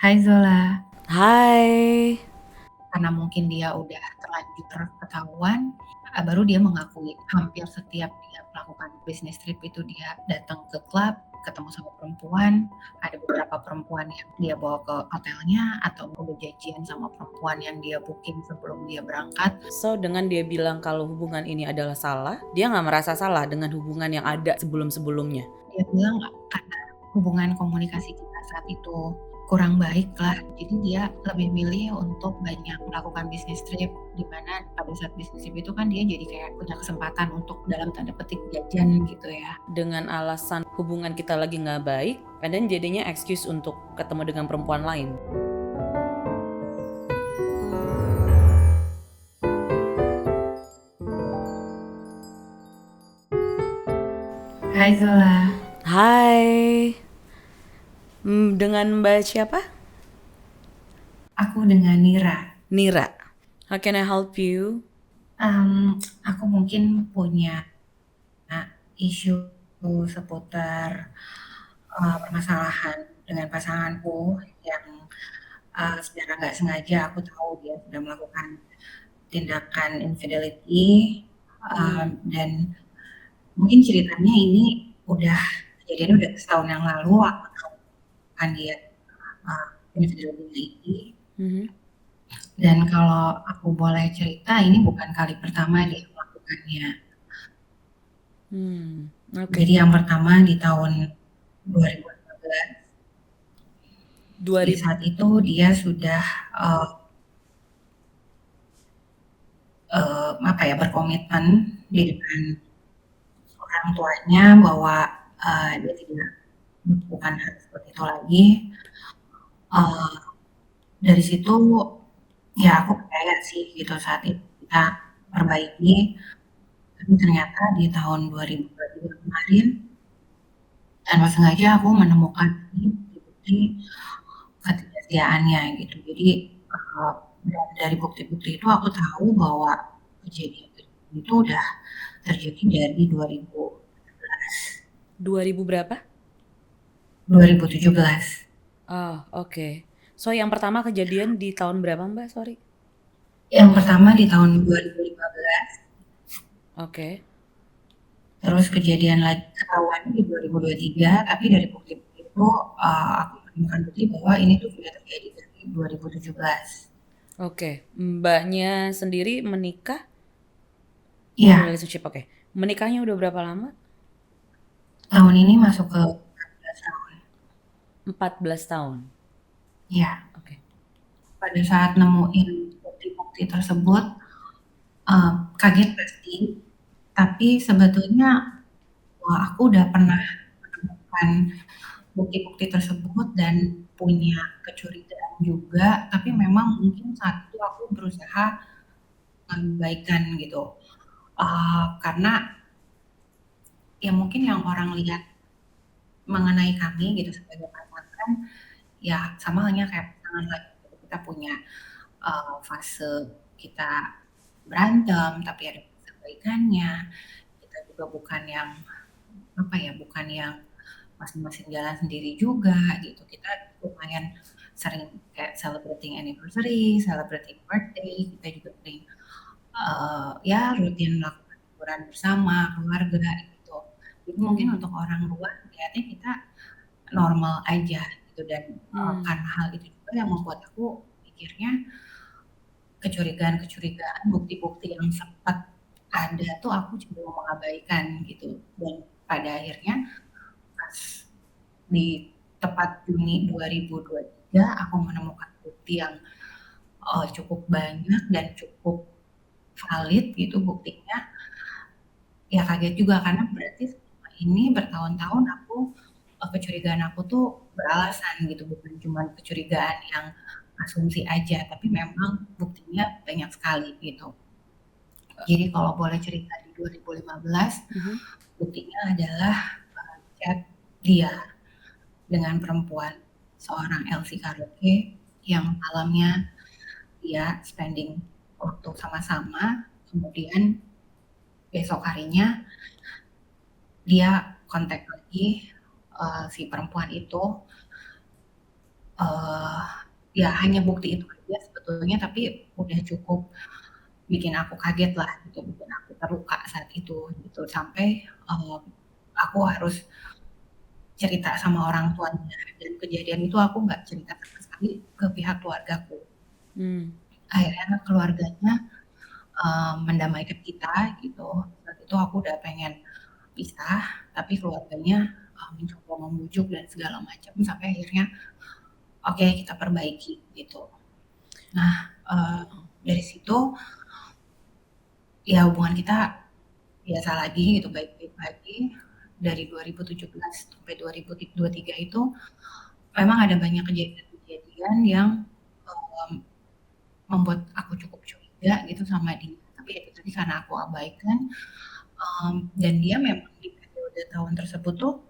Hai Zola, Hai. karena mungkin dia udah terlanjur ketahuan, baru dia mengakui hampir setiap dia melakukan bisnis trip itu dia datang ke klub, ketemu sama perempuan, ada beberapa perempuan yang dia bawa ke hotelnya atau udah janjian sama perempuan yang dia booking sebelum dia berangkat. So, dengan dia bilang kalau hubungan ini adalah salah, dia nggak merasa salah dengan hubungan yang ada sebelum-sebelumnya. Dia bilang karena hubungan komunikasi kita saat itu kurang baik lah, jadi dia lebih milih untuk banyak melakukan bisnis trip, di mana pada saat bisnis trip itu kan dia jadi kayak punya kesempatan untuk dalam tanda petik jajan gitu ya. Dengan alasan hubungan kita lagi nggak baik, and then jadinya excuse untuk ketemu dengan perempuan lain. Hai Zola, Hai. Dengan Mbak siapa? aku dengan Nira. Nira. How can I help you? Aku mungkin punya isu seputar permasalahan dengan pasanganku yang secara nggak sengaja aku tahu dia sudah melakukan tindakan infidelity, dan mungkin ceritanya ini udah kejadian udah setahun yang lalu aku tahu kan dia infidelity. Dan kalau aku boleh cerita, ini bukan kali pertama dia melakukannya. Oke. Jadi yang pertama di tahun 2015. Di 2000. saat itu dia sudah berkomitmen di depan orang tuanya bahwa dia tidak melakukan hal seperti itu lagi. Dari situ ya aku percaya sih gitu saat itu kita perbaiki, tapi ternyata di tahun 2023 kemarin tanpa sengaja aku menemukan bukti-bukti ketidaksetiaannya gitu. Jadi dari bukti-bukti itu aku tahu bahwa kejadian itu udah terjadi dari 2000 berapa? 2017. Oh, oke. So, yang pertama kejadian di tahun berapa, Mbak? Sorry. Yang pertama di tahun 2015, Oke. terus kejadian lagi ketahuan di 2023, tapi dari bukti-bukti itu aku menemukan bukti bahwa ini tuh sudah terjadi dari 2017. Oke. Mbaknya sendiri menikah? Open Iya, relationship, oke. Menikahnya udah berapa lama? tahun ini masuk ke 14 tahun. 14 tahun. Iya, Oke. pada saat nemuin bukti-bukti tersebut kaget pasti, tapi sebetulnya wah, aku udah pernah menemukan bukti-bukti tersebut dan punya kecurigaan juga, tapi memang mungkin saat itu aku berusaha mengabaikan gitu. Karena ya mungkin yang orang lihat mengenai kami gitu sebagai pasangan, ya sama halnya kayak pasangan lain gitu. Kita punya fase kita berantem, tapi ada fase baikannya. Kita juga bukan yang bukan yang masing-masing jalan sendiri juga gitu. Kita lumayan sering kayak celebrating anniversary, celebrating birthday, kita juga sering ya rutin melakukan liburan bersama keluarga gitu. Jadi mungkin untuk orang luar lihatnya kita normal aja gitu, dan karena hal itu juga yang membuat aku pikirnya kecurigaan-kecurigaan, bukti-bukti yang sempat ada tuh aku cenderung mengabaikan gitu. Dan pada akhirnya pas di tepat Juni 2023 aku menemukan bukti yang cukup banyak dan cukup valid gitu buktinya. Ya kaget juga karena berarti selama ini bertahun-tahun aku kecurigaan aku tuh beralasan gitu, bukan cuma kecurigaan yang asumsi aja, tapi memang buktinya banyak sekali gitu. Jadi kalau boleh cerita di 2015, buktinya adalah chat dia dengan perempuan, seorang Elsie Karaoke yang malamnya dia spending waktu sama-sama, kemudian besok harinya dia kontak lagi si perempuan itu ya hanya bukti itu aja sebetulnya, tapi udah cukup bikin aku kaget lah gitu, bikin aku terluka saat itu gitu, sampai aku harus cerita sama orang tuanya, dan kejadian itu aku nggak cerita sama sekali ke pihak keluargaku. Hmm. Akhirnya keluarganya mendamaikan kita gitu. Saat itu aku udah pengen pisah, tapi keluarganya mencoba membujuk dan segala macam sampai akhirnya oke kita perbaiki gitu. Nah dari situ ya hubungan kita biasa lagi gitu, baik-baik lagi. Dari 2017 sampai 2023 itu memang ada banyak kejadian-kejadian yang membuat aku cukup curiga gitu sama dia. Tapi itu tadi karena aku abaikan, dan dia memang di periode tahun tersebut tuh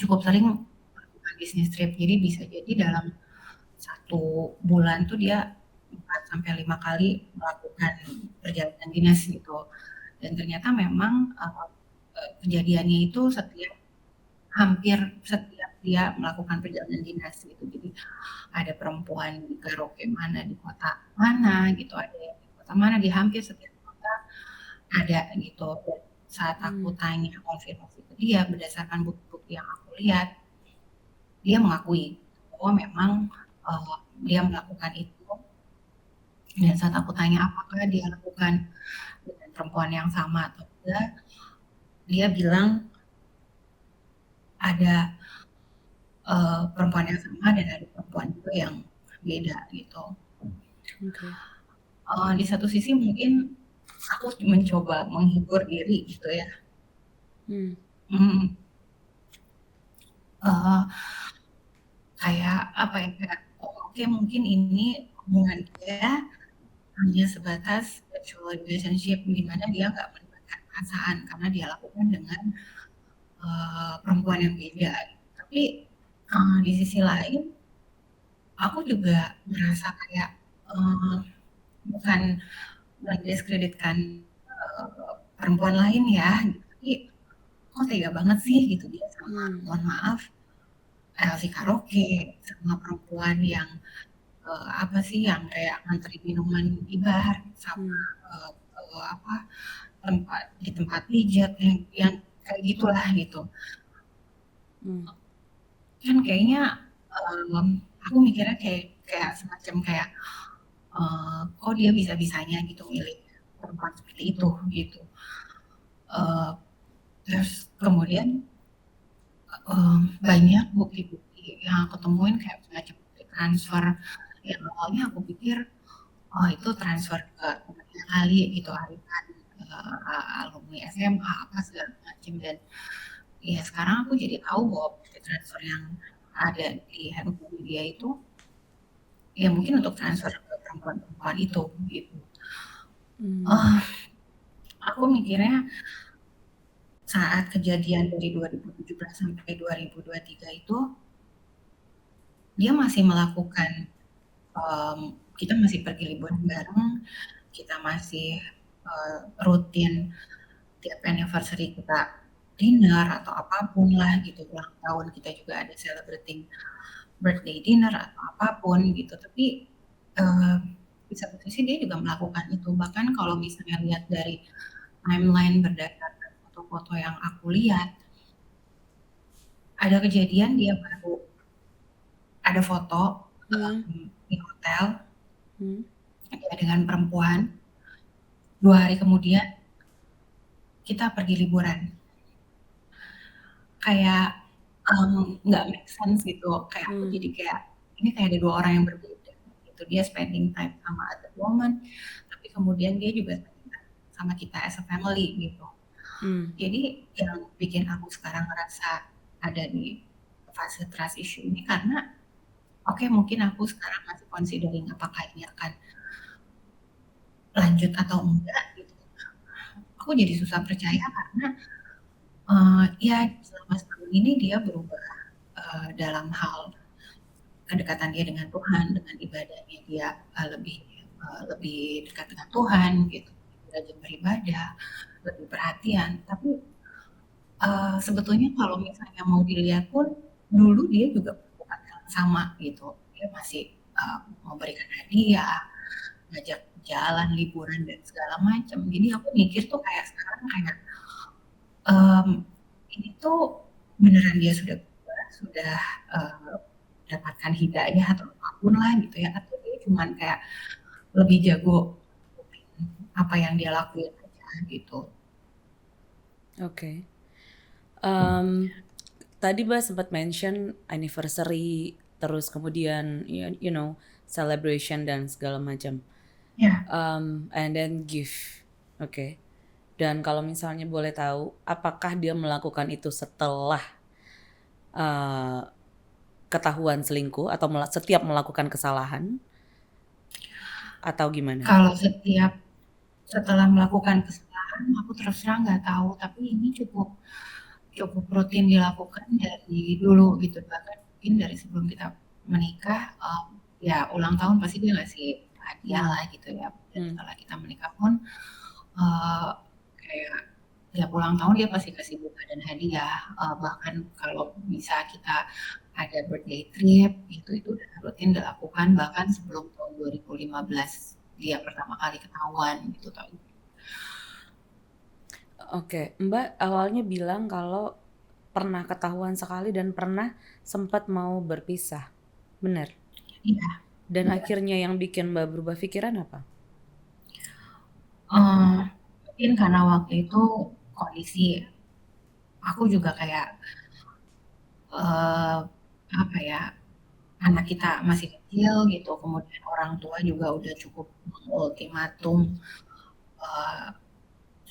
cukup sering melakukan bisnis trip. Jadi bisa jadi dalam 1 bulan tuh dia 4 sampai 5 kali melakukan perjalanan dinas gitu. Dan ternyata memang kejadiannya itu hampir setiap dia melakukan perjalanan dinas gitu. Jadi ada perempuan di karaoke mana, di kota mana gitu, ada yang di kota mana, di hampir setiap kota ada gitu. Dan saat aku Hmm. tanya konfirmasi ke dia berdasarkan bukti-bukti yang aku lihat, dia mengakui bahwa memang dia melakukan itu. Dan saat aku tanya apakah dia lakukan dengan perempuan yang sama atau tidak, dia bilang ada perempuan yang sama dan ada perempuan juga yang beda gitu. Oke. Di satu sisi mungkin aku mencoba menghibur diri gitu ya. Hmm. Hmm, eh, kayak apa ya, kayak oh, oke mungkin ini hubungan dia hanya sebatas sexual relationship di mana dia nggak melibatkan perasaan karena dia lakukan dengan perempuan yang beda. Tapi di sisi lain aku juga merasa kayak uh, bukan mendiskreditkan perempuan lain ya, gitu. Tapi kok tega banget sih gitu dia sama, Hmm. mohon maaf, si karaoke sama perempuan yang apa sih yang kayak ngantri minuman di bar sama Hmm. apa di tempat pijat yang kayak gitulah gitu. Hmm. Kan kayaknya aku mikirnya kayak kayak semacam kayak kok dia bisa-bisanya gitu milih perempuan seperti itu gitu. Eh, terus kemudian banyak bukti-bukti yang aku temuin kayak semacam bukti transfer yang awalnya aku pikir oh itu transfer ke temannya kali gitu Arifan, alumni SMA apa segala macam. Dan ya sekarang aku jadi tahu bahwa bukti transfer yang ada di handphone dia itu ya mungkin untuk transfer ke perempuan-perempuan itu gitu. Hmm. Oh, aku mikirnya saat kejadian dari 2017 sampai 2023 itu dia masih melakukan, kita masih pergi liburan bareng, kita masih rutin tiap anniversary kita dinner atau apapun lah gitu, ulang tahun kita juga ada celebrating birthday dinner atau apapun gitu. Tapi uh, di satu sisi dia juga melakukan itu. Bahkan kalau misalnya lihat dari timeline berdasarkan foto-foto yang aku lihat, ada kejadian dia baru ada foto Hmm. di hotel Hmm. ya, dengan perempuan. 2 hari kemudian kita pergi liburan. Kayak nggak make sense gitu. Kayak aku Hmm. jadi kayak ini kayak ada 2 orang yang berbeda. Gitu. Dia spending time sama other woman, tapi kemudian dia juga spending time sama kita as a family gitu. Hmm. Jadi yang bikin aku sekarang ngerasa ada di fase trust issue ini karena oke mungkin aku sekarang masih considering apakah ini akan lanjut atau enggak gitu. Aku jadi susah percaya karena ya selama setahun ini dia berubah dalam hal kedekatan dia dengan Tuhan, dengan ibadahnya dia lebih dekat dengan Tuhan gitu, rajin beribadah, lebih perhatian. Tapi sebetulnya kalau misalnya mau dilihat pun dulu dia juga melakukan hal yang sama gitu. Dia masih memberikan hadiah, ngajak jalan, liburan dan segala macam. Jadi aku mikir tuh kayak sekarang kayak, mmm, ini tuh beneran dia sudah berubah, sudah, mendapatkan hidayah atau apapun lah gitu ya, atau dia cuman kayak lebih jago nutupin apa yang dia lakuin aja gitu. Oke. Mmm, tadi Mbak sempat mention anniversary, terus kemudian you know, celebration dan segala macam, Ya, and then gift, oke. Dan kalau misalnya boleh tahu, apakah dia melakukan itu setelah, eee, ketahuan selingkuh atau setiap melakukan kesalahan, atau gimana? kalau setelah melakukan kesalahan aku terus terang nggak tahu, tapi ini cukup cukup rutin dilakukan dari dulu gitu, bahkan mungkin dari sebelum kita menikah, ya ulang tahun pasti dia ngasih hadiah Mmm, lah gitu ya, dan mmm, setelah kita menikah pun, eee, kayak tiap ulang tahun dia pasti kasih bunga dan hadiah, bahkan kalau bisa kita ada birthday trip, itu udah rutin dilakukan bahkan sebelum tahun 2015 dia pertama kali ketahuan gitu tau. oke. Mbak awalnya bilang kalau pernah ketahuan sekali dan pernah sempat mau berpisah, bener? Iya, Dan iya. akhirnya yang bikin Mbak berubah pikiran apa? Mungkin karena waktu itu kondisi aku juga kayak, eee, apa ya, anak kita masih kecil gitu, kemudian orang tua juga udah cukup mengultimatum, eee,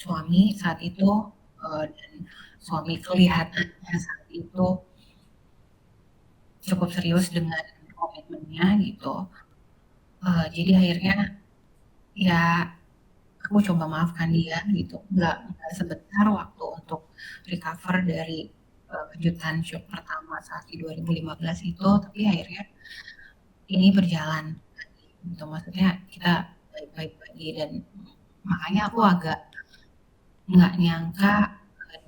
suami saat itu, dan suami kelihatannya saat itu cukup serius dengan komitmennya gitu. Jadi akhirnya ya aku coba maafkan dia gitu, nggak sebentar waktu untuk recover dari, kejutan syok pertama saat di 2015 itu, tapi akhirnya ini berjalan lagi gitu, maksudnya kita baik-baik lagi dan makanya aku agak nggak nyangka,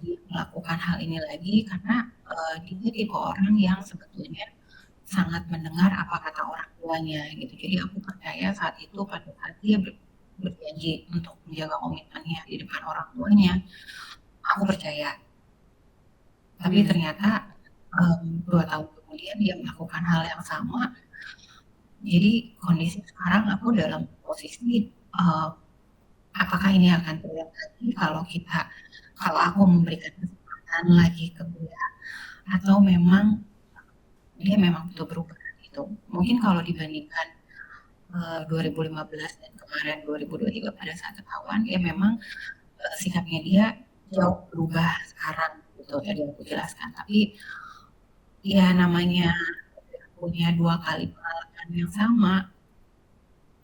dia melakukan hal ini lagi karena, dia tipe orang yang sebetulnya sangat mendengar apa kata orang tuanya gitu. Jadi aku percaya saat itu pada saat dia berjanji untuk menjaga komitmennya di depan orang tuanya, aku percaya. Tapi Mmm, ternyata 2 tahun kemudian dia melakukan hal yang sama. Jadi kondisi sekarang aku dalam posisi apakah ini akan terulang lagi kalau aku memberikan kesempatan lagi ke dia atau memang dia memang betul berubah gitu. Mungkin kalau dibandingkan 2015 dan kemarin 2023 pada saat ketahuan dia memang sikapnya dia jauh berubah sekarang gitu tadi aku jelaskan. Tapi ya namanya punya 2 kali pengalaman yang sama,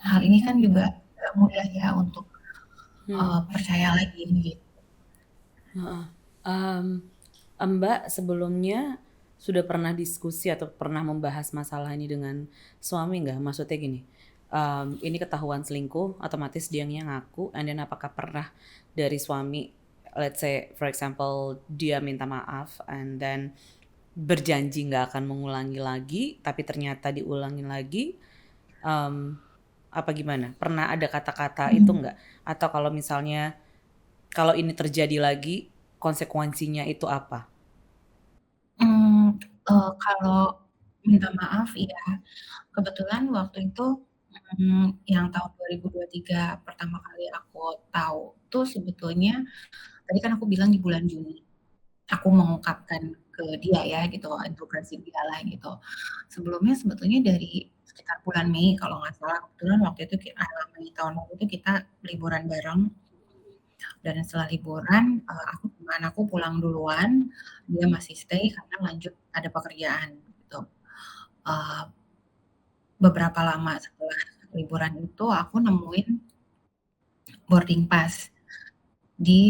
hal ini kan juga gak mudah ya untuk hmm, percaya lagi gitu. heeh. Mmm, Mbak sebelumnya sudah pernah diskusi atau pernah membahas masalah ini dengan suami nggak? Maksudnya gini, ini ketahuan selingkuh, otomatis dianya ngaku, and then apakah pernah dari suami, let's say for example dia minta maaf and then berjanji nggak akan mengulangi lagi, tapi ternyata diulangin lagi, mmm, apa gimana? Pernah ada kata-kata itu Hmm. nggak? Atau kalau misalnya kalau ini terjadi lagi, konsekuensinya itu apa? Mmm, kalau minta maaf iya, kebetulan waktu itu, yang tahun 2023 pertama kali aku tahu tuh sebetulnya tadi kan aku bilang di bulan Juni, aku mengungkapkan ke dia ya gitu, integrasi dialah gitu. Sebelumnya sebetulnya dari sekitar bulan Mei kalau nggak salah, kebetulan waktu itu Mei tahun lalu itu kita liburan bareng dan setelah liburan, aku sama anakku pulang duluan, dia masih stay karena lanjut ada pekerjaan gitu. Eee, beberapa lama setelah liburan itu aku nemuin boarding pass di,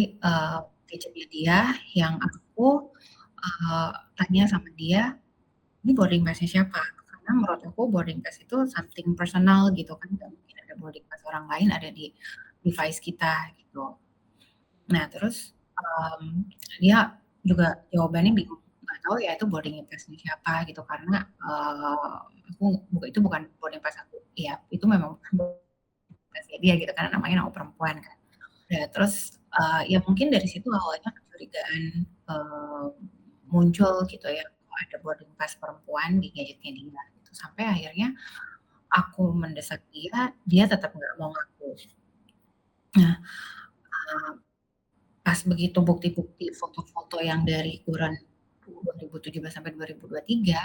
gadgetnya dia yang aku, tanya sama dia, "Ini boarding pass-nya siapa?" Karena menurut aku boarding pass itu something personal gitu kan, nggak mungkin ada boarding pass orang lain ada di device kita gitu. Nah terus, dia juga jawabannya bingung, nggak tahu ya itu boarding pass-nya siapa gitu karena, itu bukan boarding pass aku, ya itu memang bukan boarding pass-nya dia gitu karena namanya nama perempuan kan. Ya terus, ya mungkin dari situ awalnya kecurigaan, muncul gitu ya, kok ada boarding pass perempuan di gadgetnya dia gitu, sampai akhirnya aku mendesak dia, dia tetap nggak mau ngaku. Nah, eee, pas begitu bukti-bukti foto-foto yang dari kurun 2017 sampai 2023,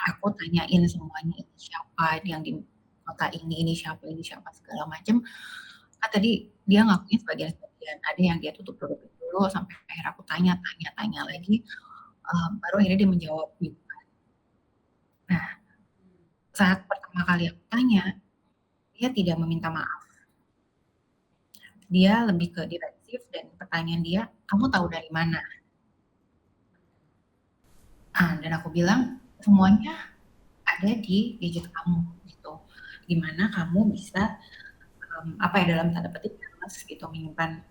aku tanyain semuanya, "Ini siapa yang di kota ini siapa, segala macem." Kan tadi dia ngakunya sebagian-sebagian, ada yang dia tutup-tutupin dulu sampai akhirnya aku tanya lagi, baru akhirnya dia menjawab gitu kan. Nah, saat pertama kali aku tanya, dia tidak meminta maaf. Dia lebih ke defensif dan pertanyaan dia, "Kamu tahu dari mana?" Dan aku bilang, "Semuanya ada di gadget kamu," gitu. "Gimana kamu bisa, apa ya, dalam tanda petik "careless" gitu, menyimpan,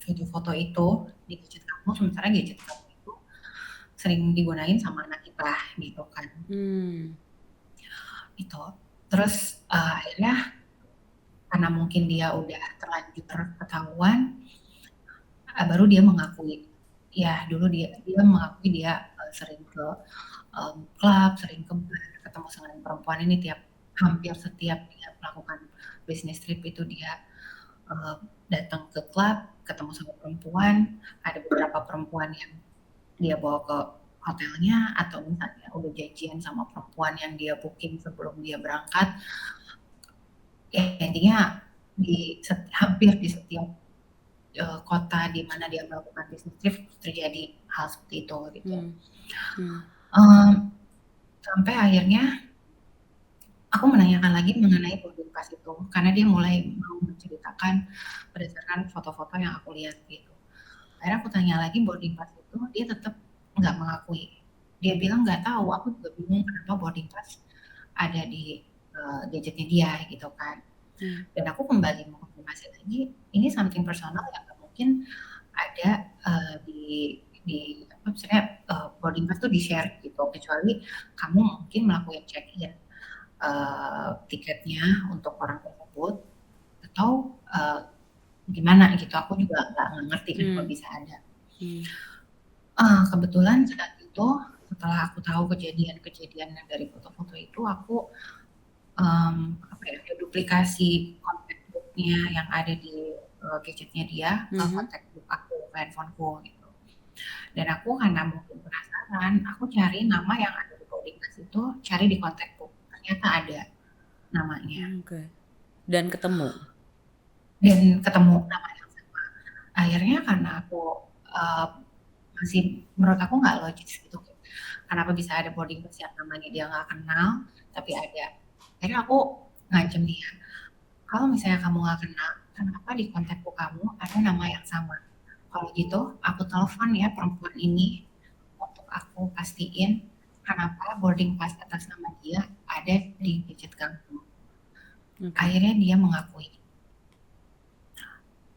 foto-foto itu di gadget kamu, sementara gadget kamu itu sering digunain sama anak kita," gitu kan. Itu. Terus, akhirnya karena mungkin dia udah terlanjur ketahuan, baru dia mengakui. Ya dulu dia mengakui dia, sering ke, klub, sering ke bar, ketemu sama perempuan ini hampir setiap dia melakukan business trip itu dia, datang ke klub, ketemu sama perempuan, ada beberapa perempuan yang dia bawa ke hotelnya, atau misalnya udah janjian sama perempuan yang dia booking sebelum dia berangkat. Ya intinya hampir di setiap, kota di mana dia melakukan business trip terjadi hal seperti itu gitu. Sampai akhirnya aku menanyakan lagi mengenai boarding pass itu, karena dia mulai mau menceritakan berdasarkan foto-foto yang aku lihat gitu. Akhirnya aku tanya lagi boarding pass itu, dia tetap nggak mengakui. Dia bilang, "Nggak tahu, aku juga bingung kenapa boarding pass ada di, gadgetnya dia," gitu kan. Dan aku kembali mengkonfirmasi lagi, ini something personal yang nggak mungkin ada, di apa maksudnya, boarding pass tuh di-share gitu, kecuali kamu mungkin melakukan check-in, tiketnya untuk orang tersebut atau, gimana gitu, aku juga nggak ngerti kenapa bisa ada. Kebetulan saat itu setelah aku tahu kejadian-kejadian yang dari foto-foto itu, aku, apa ya, duplikasi contact book-nya yang ada di, gadgetnya dia ke contact book aku, ke handphone-ku gitu. Dan aku karena mungkin penasaran, aku cari nama yang ada di boarding pass itu, cari di contact book, ternyata ada namanya. Dan ketemu? Dan ketemu nama yang sama. Akhirnya karena aku, menurut aku nggak logis gitu, kenapa bisa ada boarding pass yang namanya dia nggak kenal, tapi ada. Akhirnya aku ngancem dia, "Kalau misalnya kamu nggak kenal, kenapa di contact book kamu ada nama yang sama? Kalau gitu aku telepon ya perempuan ini untuk aku pastiin kenapa boarding pass atas nama dia ada di gadget kamu." Akhirnya dia mengakui.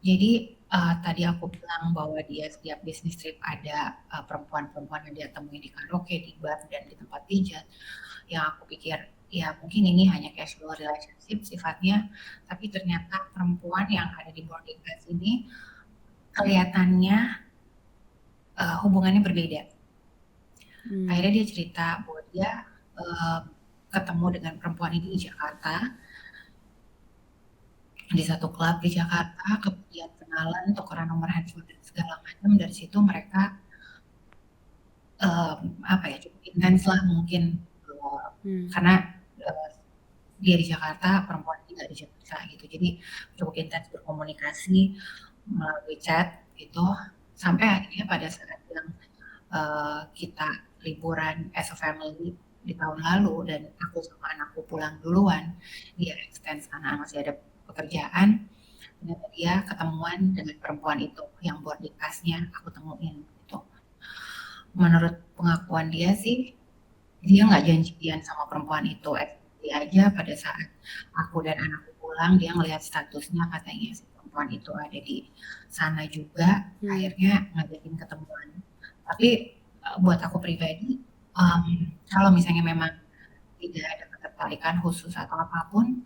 Jadi, tadi aku bilang bahwa dia setiap business trip ada, perempuan-perempuan yang dia temui di karaoke, di bar, dan di tempat pijat, yang aku pikir, ya mungkin ini hanya casual relationship sifatnya, tapi ternyata perempuan yang ada di boarding pass ini kelihatannya, hubungannya berbeda. Akhirnya dia cerita bahwa dia, ketemu dengan perempuan ini di Jakarta, di satu klub di Jakarta, kemudian kenalan, tukeran nomor handphone dan segala macam. Dari situ mereka, apa ya, cukup intens lah mungkin, karena, dia di Jakarta, perempuan ini nggak di Jakarta gitu. Jadi cukup intens berkomunikasi melalui chat gitu, sampai akhirnya pada saat yang, kita liburan as a family di tahun lalu dan aku sama anakku pulang duluan, dia extend karena masih ada pekerjaan, ternyata dia ketemuan dengan perempuan itu yang boarding pass-nya aku temuin gitu. Menurut pengakuan dia sih, dia nggak janjian sama perempuan itu, dia aja pada saat aku dan anakku pulang, dia ngelihat statusnya katanya si perempuan itu ada di sana juga, akhirnya ngajakin ketemuan. Tapi, buat aku pribadi, kalau misalnya memang tidak ada ketertarikan khusus atau apapun,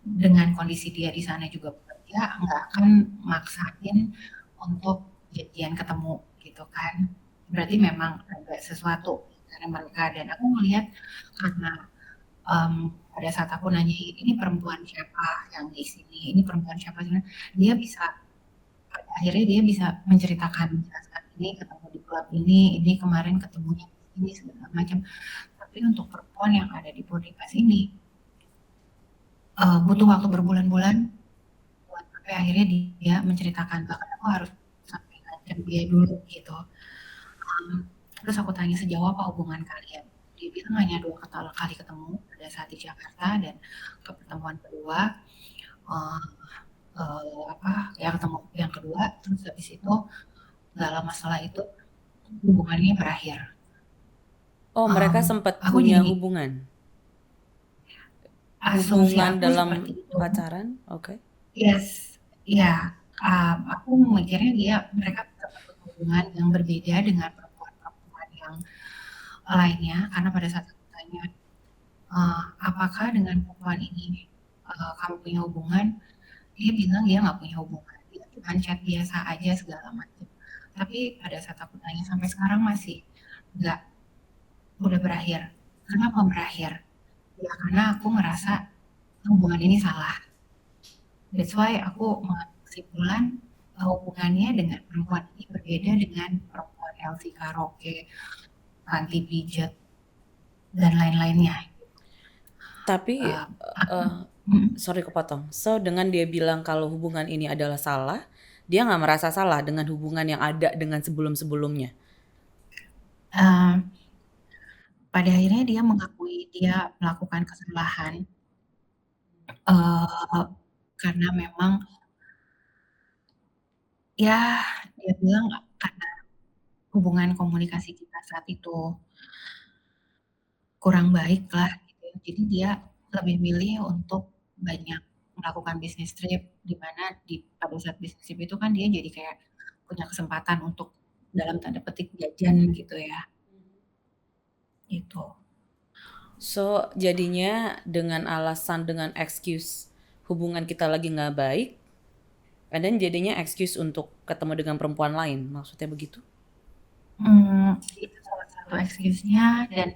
dengan kondisi dia di sana juga bekerja, nggak akan maksain untuk janjian ketemu gitu kan. Berarti memang ada sesuatu dari mereka dan aku melihat karena pada saat aku nanya ini perempuan siapa yang di sini, ini perempuan siapa sih, dia bisa pada akhirnya dia bisa menceritakan menjelaskan ini ketemu di klub ini kemarin ketemunya di sini segala macam. Tapi untuk perempuan yang ada di Purnipas ini butuh waktu berbulan-bulan buat sampai akhirnya dia menceritakan bahkan aku harus sampai ngajak dia dulu gitu. Terus aku tanya sejauh apa hubungan kalian, dia bilang hanya 2 kali ketemu pada saat di Jakarta dan ke pertemuan kedua ya ketemu yang kedua terus habis itu nggak lama setelah itu hubungannya berakhir. Oh, mereka sempat Aku punya jadi hubungan? asumsi Hubungan aku dalam seperti itu. pacaran? Oke. Yes, ya, aku mikirnya mereka punya hubungan yang berbeda dengan perempuan-perempuan yang lainnya, karena pada saat aku tanya, "Apakah dengan perempuan ini, kamu punya hubungan?" Dia bilang dia nggak punya hubungan, dia cuman chat biasa aja segala macam. Tapi pada saat aku tanya sampai sekarang masih nggak, udah berakhir. Kenapa berakhir? Ya karena aku ngerasa hubungan ini salah. That's why aku mengambil kesimpulan hubungannya dengan perempuan ini berbeda dengan perempuan LC karaoke, panti pijat, dan lain-lainnya. Tapi, Aku, sorry kepotong. So, dengan dia bilang kalau hubungan ini adalah salah, dia nggak merasa salah dengan hubungan yang ada dengan sebelum-sebelumnya? pada akhirnya dia mengakui dia melakukan kesalahan karena memang ya dia bilang karena hubungan komunikasi kita saat itu kurang baik lah gitu ya. Jadi dia lebih milih untuk banyak melakukan bisnis trip di mana pada saat bisnis trip itu kan dia jadi kayak punya kesempatan untuk dalam tanda petik jajan gitu ya. Itu. So, jadinya dengan alasan, dengan excuse hubungan kita lagi nggak baik, and then jadinya excuse untuk ketemu dengan perempuan lain, maksudnya begitu? Itu salah satu excuse-nya dan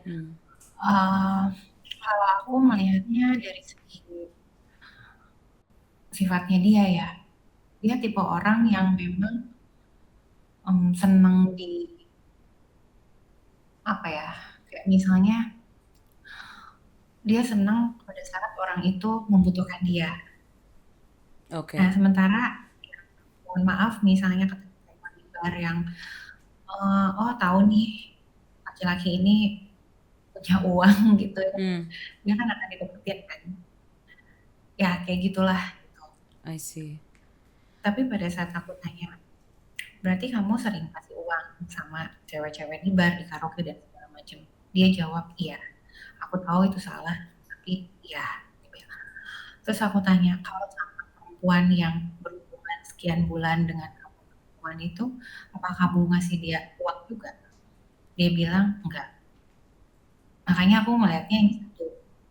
kalau aku melihatnya dari segi sifatnya dia ya, dia tipe orang yang memang seneng di apa ya, kayak misalnya dia senang pada saat orang itu membutuhkan dia. Oke. Nah, sementara ya, mohon maaf misalnya ketemu di bar yang oh tahu nih laki-laki ini punya uang gitu ya. Dia kan akan dideketin kan. Ya kayak gitulah gitu. I see. Tapi pada saat aku tanya, berarti kamu sering kasih uang sama cewek-cewek di bar, di karaoke dan segala macam. Dia jawab, iya. Aku tahu itu salah, tapi iya. Terus aku tanya, kalau sama perempuan yang berhubungan sekian bulan dengan kamu perempuan itu, apa kamu ngasih dia uang juga? Dia bilang enggak. Makanya aku melihatnya ini satu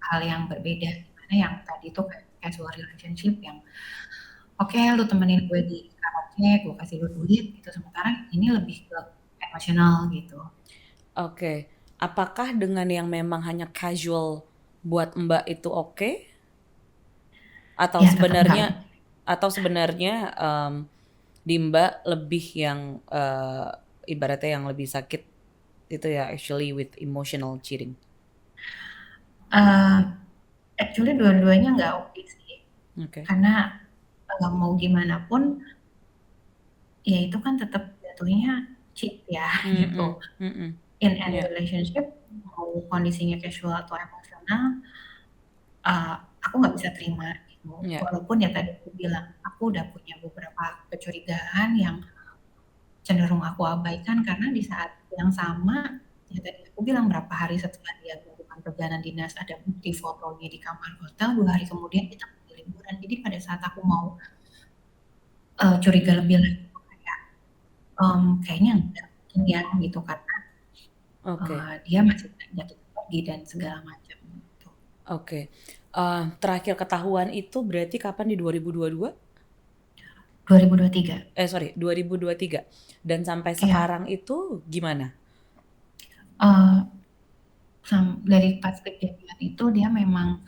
hal yang berbeda. Dimana yang tadi tuh kayak casual relationship yang oke, lu temenin gue di karaoke, gue kasih lu duit gitu. Sementara ini lebih ke emosional gitu. Oke. Apakah dengan yang memang hanya casual buat Mbak itu oke? Atau Ya tetap enggak. sebenarnya di Mbak lebih yang ibaratnya yang lebih sakit itu ya actually with emotional cheating? Actually dua-duanya nggak oke sih. Oke. Karena mau gimana pun ya itu kan tetap jatuhnya cheat ya gitu. In any Yeah. relationship mau kondisinya casual atau emosional, aku nggak bisa terima gitu. Yeah. Walaupun ya tadi aku bilang aku udah punya beberapa kecurigaan yang cenderung aku abaikan karena di saat yang sama ya tadi aku bilang berapa hari setelah dia melakukan perjalanan dinas ada bukti fotonya di kamar hotel, 2 hari kemudian kita pergi liburan. Jadi pada saat aku mau curiga lebih lagi kayak kayaknya enggak iya gitu karena Oke, dia masih banyak kita pergi dan segala macam gitu. oke. Terakhir ketahuan itu berarti kapan, di 2022? 2023. Sorry, 2023. Dan sampai Iya, sekarang itu gimana? eee, dari pas kejadian itu dia memang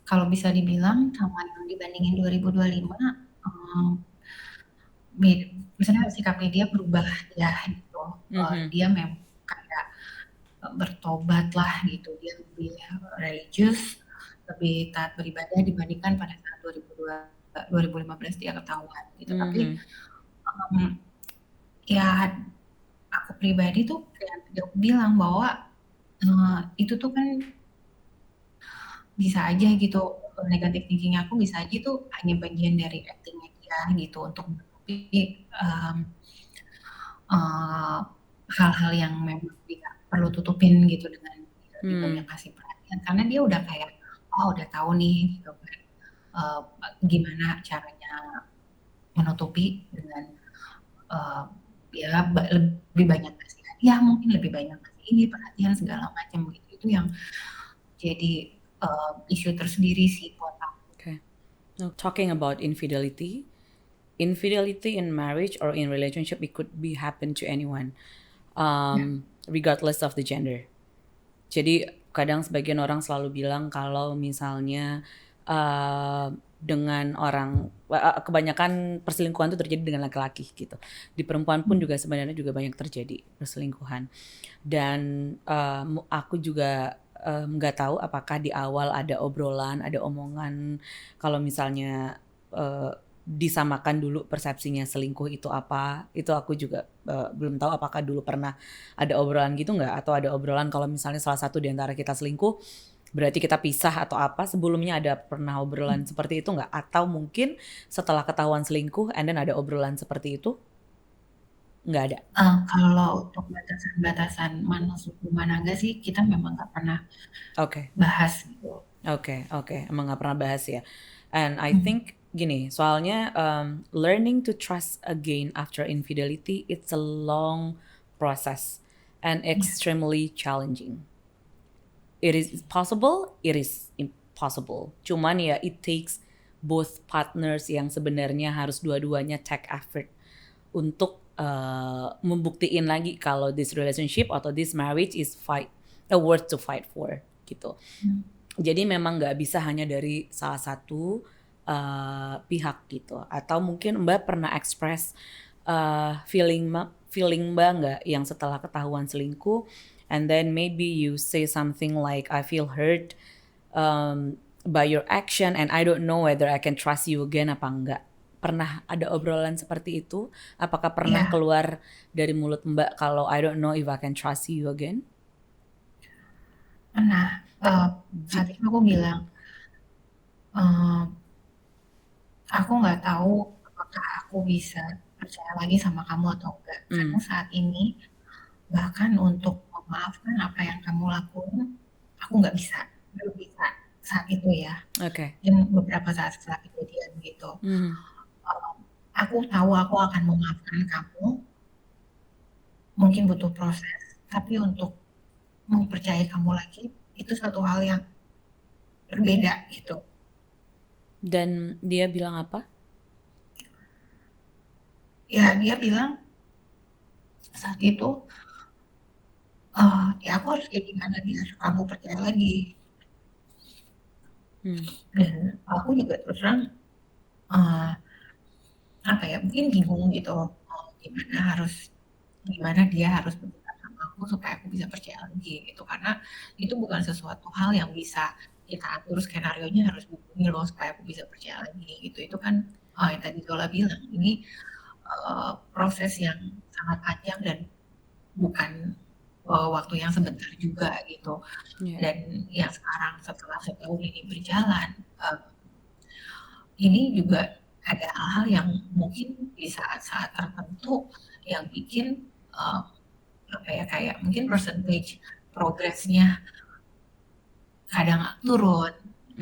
kalau bisa dibilang sama yang dibandingin 2025, eee, misalnya sikapnya dia berubah ya gitu, Mhm, dia memang kayak, bertobat lah gitu, dia lebih religius, lebih taat beribadah dibandingkan pada saat 2015 dia ketahuan gitu. Tapi, mhm, mmm, ya aku pribadi tuh kayak tadi aku bilang bahwa, itu tuh kan bisa aja gitu, negatif thinking aku bisa aja itu hanya bagian dari acting-nya dia gitu untuk menutupi, eee, hal-hal yang memang dia perlu tutupin gitu dengan dia banyak hmm, kasih perhatian. Karena dia udah kayak, oh udah tahu nih gitu kan, eee, gimana caranya menutupi dengan, eee, ya lebih banyak kasih hadiah mungkin, lebih banyak kasih ini, perhatian segala macam gitu. Itu yang jadi, isu tersendiri sih buat aku. okay. Now, talking about infidelity, infidelity in marriage or in relationship, it could be happen to anyone, Ya, regardless of the gender. Jadi kadang sebagian orang selalu bilang kalau misalnya dengan orang, kebanyakan perselingkuhan itu terjadi dengan laki-laki gitu. Di perempuan pun juga sebenarnya juga banyak terjadi perselingkuhan. Dan aku juga nggak tahu apakah di awal ada obrolan, ada omongan kalau misalnya disamakan dulu persepsinya selingkuh itu apa. Itu aku juga belum tahu apakah dulu pernah ada obrolan gitu nggak, atau ada obrolan kalau misalnya salah satu di antara kita selingkuh berarti kita pisah atau apa. Sebelumnya ada pernah obrolan seperti itu nggak, atau mungkin setelah ketahuan selingkuh and then ada obrolan seperti itu? Nggak ada. kalau untuk batasan-batasan mana suku mana enggak sih kita memang nggak pernah Oke. bahas gitu. Oke, oke, emang nggak pernah bahas ya. And I Hmm, think gini, soalnya learning to trust again after infidelity, it's a long process and ya. extremely challenging. It is possible, it is impossible. Cuman ya it takes both partners yang sebenarnya harus dua-duanya take effort untuk membuktiin lagi kalau this relationship atau this marriage is worth to fight for gitu. Hmm, Jadi memang nggak bisa hanya dari salah satu pihak gitu. Atau mungkin Mbak pernah express feeling Mbak nggak yang setelah ketahuan selingkuh, and then maybe you say something like I feel hurt by your action and I don't know whether I can trust you again apa enggak. Pernah ada obrolan seperti itu? Apakah pernah ya. keluar dari mulut Mbak kalau I don't know if I can trust you again? Nah, saat J- itu aku bilang, eee, aku nggak tahu apakah aku bisa percaya lagi sama kamu atau enggak. Karena mm, saat ini bahkan untuk memaafkan apa yang kamu lakuin, aku nggak bisa, belum bisa saat itu ya. okay. Mungkin beberapa saat setelah kejadian gitu. Mhm. Eee, aku tahu aku akan memaafkan kamu, mungkin butuh proses, tapi untuk mempercayai kamu lagi, itu satu hal yang berbeda gitu. Dan dia bilang apa? Ya dia bilang saat itu, ya aku harus kayak gimana biar kamu percaya lagi. Hmm. Dan aku juga terus terang, eee, apa ya, mungkin bingung gitu, gimana dia harus bersikap sama aku supaya aku bisa percaya lagi gitu. Karena itu bukan sesuatu hal yang bisa kita atur skenarionya harus begini loh supaya aku bisa percaya lagi gitu. Itu kan, yang tadi Zola bilang, ini, proses yang sangat panjang dan bukan, waktu yang sebentar juga gitu. Ya. Dan yang sekarang setelah setahun ini berjalan, ini juga ada hal-hal yang mungkin di saat-saat tertentu yang bikin, apa ya, kayak mungkin percentage progresnya kadang turun,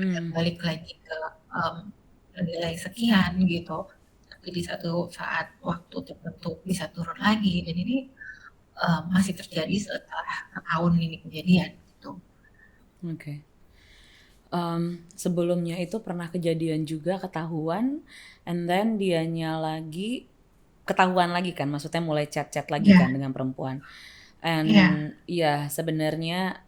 kadang Hmm. balik lagi ke, mmm, nilai sekian gitu, tapi di satu saat waktu tertentu bisa turun lagi dan ini, masih terjadi setelah tahun ini kejadian gitu. Oke. Sebelumnya itu pernah kejadian juga ketahuan, and then dianya lagi ketahuan lagi kan, maksudnya mulai chat-chat lagi Iya kan dengan perempuan. iya, And ya sebenarnya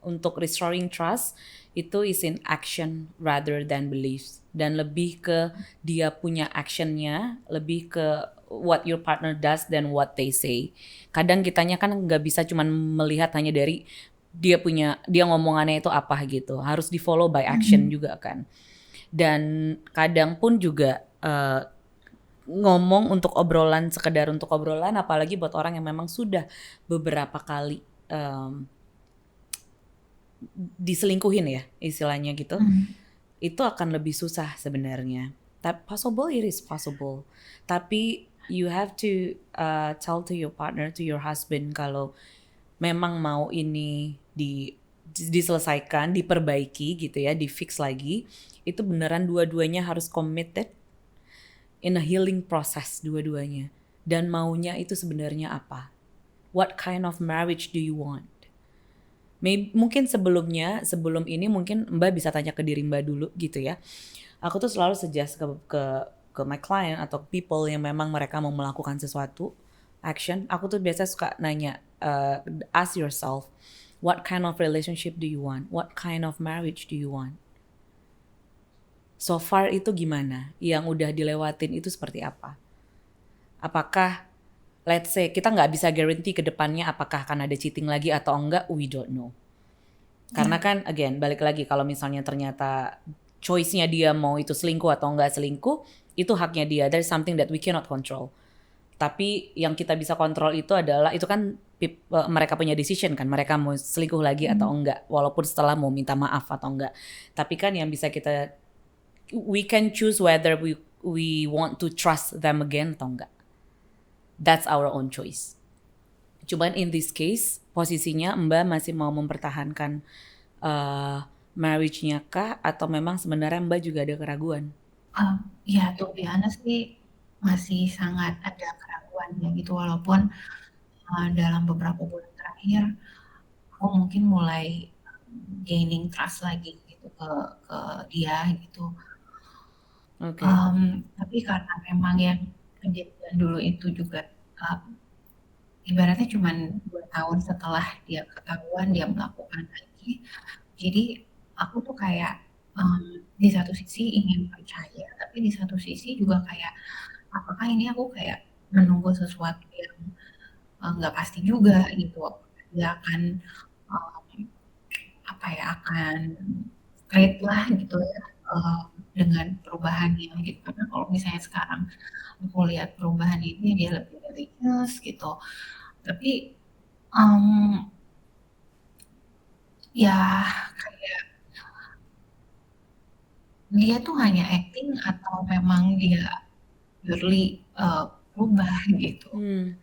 untuk restoring trust itu is in action rather than beliefs, dan lebih ke dia punya actionnya, lebih ke what your partner does than what they say. Kadang kitanya kan nggak bisa cuman melihat hanya dari dia ngomongannya itu apa gitu, harus di follow by action mhm, juga kan. Dan kadang pun juga ngomong untuk obrolan, sekedar untuk obrolan, apalagi buat orang yang memang sudah beberapa kali diselingkuhin ya istilahnya gitu, mhm, itu akan lebih susah sebenarnya. Tapi possible, it is possible. Tapi you have to tell to your partner, to your husband, kalau memang mau ini diselesaikan, diperbaiki gitu ya, di fix lagi, itu beneran dua-duanya harus committed in a healing process dua-duanya. Dan maunya itu sebenarnya apa? What kind of marriage do you want? Mungkin sebelum ini mungkin Mbak bisa tanya ke diri Mbak dulu gitu ya. Aku tuh selalu suggest ke my client atau people yang memang mereka mau melakukan sesuatu action. Aku tuh biasa suka nanya, ask yourself, what kind of relationship do you want? What kind of marriage do you want? So far itu gimana? Yang udah dilewatin itu seperti apa? Apakah, let's say, kita nggak bisa guarantee ke depannya apakah akan ada cheating lagi atau enggak, we don't know. Karena iya, kan again balik lagi, kalau misalnya ternyata choice-nya dia mau itu selingkuh atau enggak selingkuh, itu haknya dia. There's something that we cannot control. Tapi yang kita bisa kontrol itu adalah, itu kan mereka punya decision kan, mereka mau selingkuh lagi atau mhm, enggak, walaupun setelah mau minta maaf atau enggak. Tapi kan yang bisa kita, we can choose whether we want to trust them again atau enggak. That's our own choice. Cuman in this case, posisinya Mbak masih mau mempertahankan marriage-nya kah, atau memang sebenarnya Mbak juga ada keraguan? iya, to be honest sih masih sangat ada keraguan ya gitu walaupun, dalam beberapa bulan terakhir aku mungkin mulai gaining trust lagi gitu ke dia gitu. Oke. Okay. Tapi karena memang yang kejadian dulu itu juga, ibaratnya cuman 2 tahun setelah dia ketahuan dia melakukan lagi, jadi aku tuh kayak, di satu sisi ingin percaya, tapi di satu sisi juga kayak, apakah ini aku kayak menunggu sesuatu yang, nggak pasti juga gitu. Dia akan, mmm, apa ya, akan straight lah gitu ya, dengan perubahannya gitu. Karena kalau misalnya sekarang aku lihat perubahan ini dia lebih religius gitu. Tapi, mmm, ya kayak dia tuh hanya acting atau memang dia purely, berubah gitu. Hmm.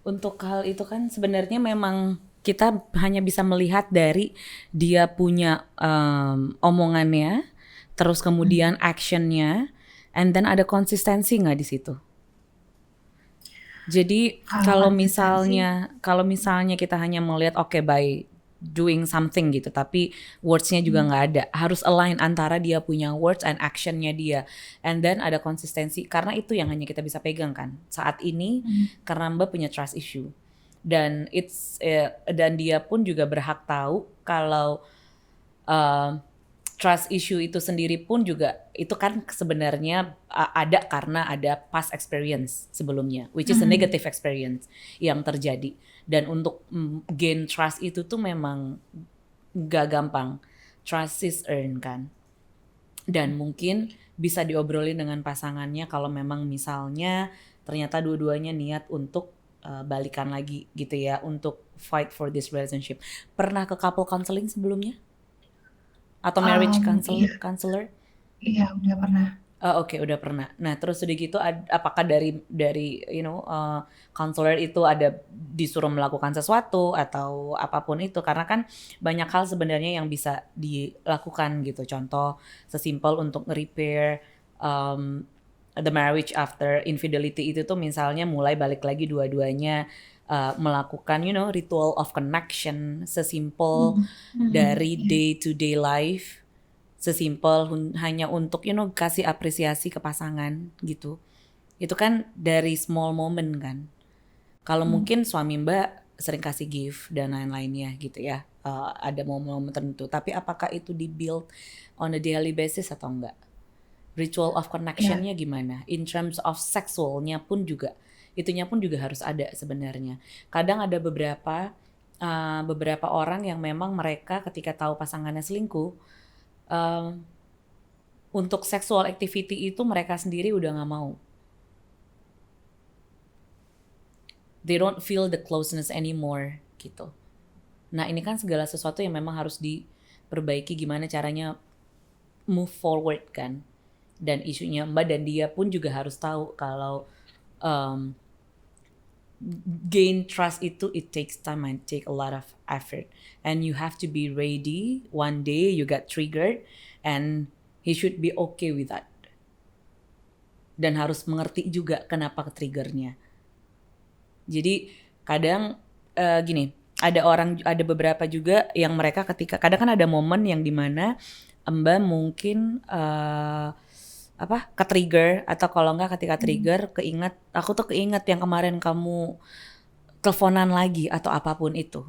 Untuk hal itu kan sebenarnya memang kita hanya bisa melihat dari dia punya omongannya, terus Mhm, kemudian actionnya, and then ada konsistensi nggak di situ. Jadi kalau kalau konsistensi, misalnya kita hanya melihat oke, by doing something gitu, tapi words-nya juga mmm, nggak ada. Harus align antara dia punya words and action-nya dia. And then ada konsistensi, karena itu yang hanya kita bisa pegang kan. Saat ini mhm, karena Mbak punya trust issue. Dan dan dia pun juga berhak tahu kalau uh, trust issue itu sendiri pun juga itu kan sebenarnya ada karena ada past experience sebelumnya, which is a mhm, negative experience yang terjadi. Dan untuk gain trust itu tuh memang gak gampang. Trust is earned kan. Dan mungkin bisa diobrolin dengan pasangannya kalau memang misalnya ternyata dua-duanya niat untuk balikan lagi gitu ya, untuk fight for this relationship. Pernah ke couple counseling sebelumnya? Atau marriage iya counselor? iya udah pernah. Oh, oke, udah pernah. Nah, terus udah gitu apakah dari counselor itu ada disuruh melakukan sesuatu atau apapun itu, karena kan banyak hal sebenarnya yang bisa dilakukan gitu. Contoh sesimpel untuk nge-repair the marriage after infidelity itu tuh misalnya mulai balik lagi dua-duanya melakukan ritual of connection sesimpel Mhm. Mhm. dari Iya. day to day life, sesimpel hanya untuk kasih apresiasi ke pasangan gitu. Itu kan dari small moment kan. Kalau Mhm. mungkin suami Mbak sering kasih gift dan lain-lainnya gitu ya. Ada momen-momen tertentu. Tapi apakah itu di-build on a daily basis atau enggak? Ritual of Ya. connection-nya gimana? In terms of sexualnya pun juga. Itunya pun juga harus ada sebenarnya. Kadang ada beberapa orang yang memang mereka ketika tahu pasangannya selingkuh, um, untuk sexual activity itu mereka sendiri udah nggak mau. They don't feel the closeness anymore gitu. Nah ini kan segala sesuatu yang memang harus diperbaiki gimana caranya move forward kan. Dan isunya Mbak dan dia pun juga harus tahu kalau um, gain trust itu it takes time and take a lot of effort. And you have to be ready one day you get triggered and he should be okay with that. Dan harus mengerti juga kenapa ke-triggernya. Jadi kadang gini, ada beberapa juga yang mereka ketika kadang kan ada momen yang dimana Mbak mungkin ke-trigger atau kalau enggak ketika Mhm. trigger aku tuh keinget yang kemarin kamu teleponan lagi atau apapun itu.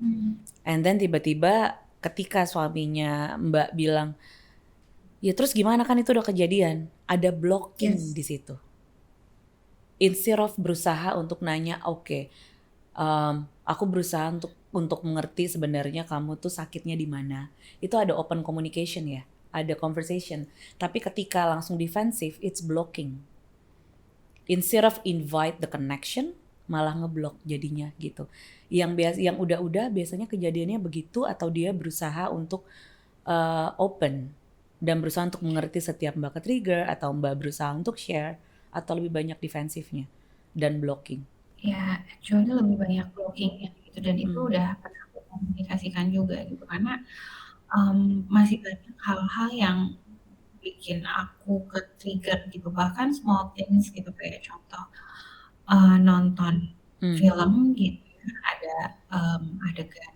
Mhm. And then tiba-tiba ketika suaminya Mbak bilang, ya terus gimana kan itu udah kejadian, ada blocking Yes. di situ. Instead of berusaha untuk nanya, oke, aku berusaha untuk mengerti sebenarnya kamu tuh sakitnya di mana. Itu ada open communication ya, ada conversation. Tapi ketika langsung defensif, it's blocking. Instead of invite the connection, malah ngeblok jadinya gitu. Yang udah biasanya kejadiannya begitu atau dia berusaha untuk open dan berusaha untuk mengerti setiap Mbak ke-trigger atau Mbak berusaha untuk share atau lebih banyak defensifnya dan blocking. Ya, actually lebih banyak blocking-nya gitu dan itu Hmm. udah pernah aku komunikasikan juga gitu karena, masih banyak hal-hal yang bikin aku ke-trigger gitu bahkan small things gitu kayak contoh, nonton Hmm. film gitu ya ada, adegan,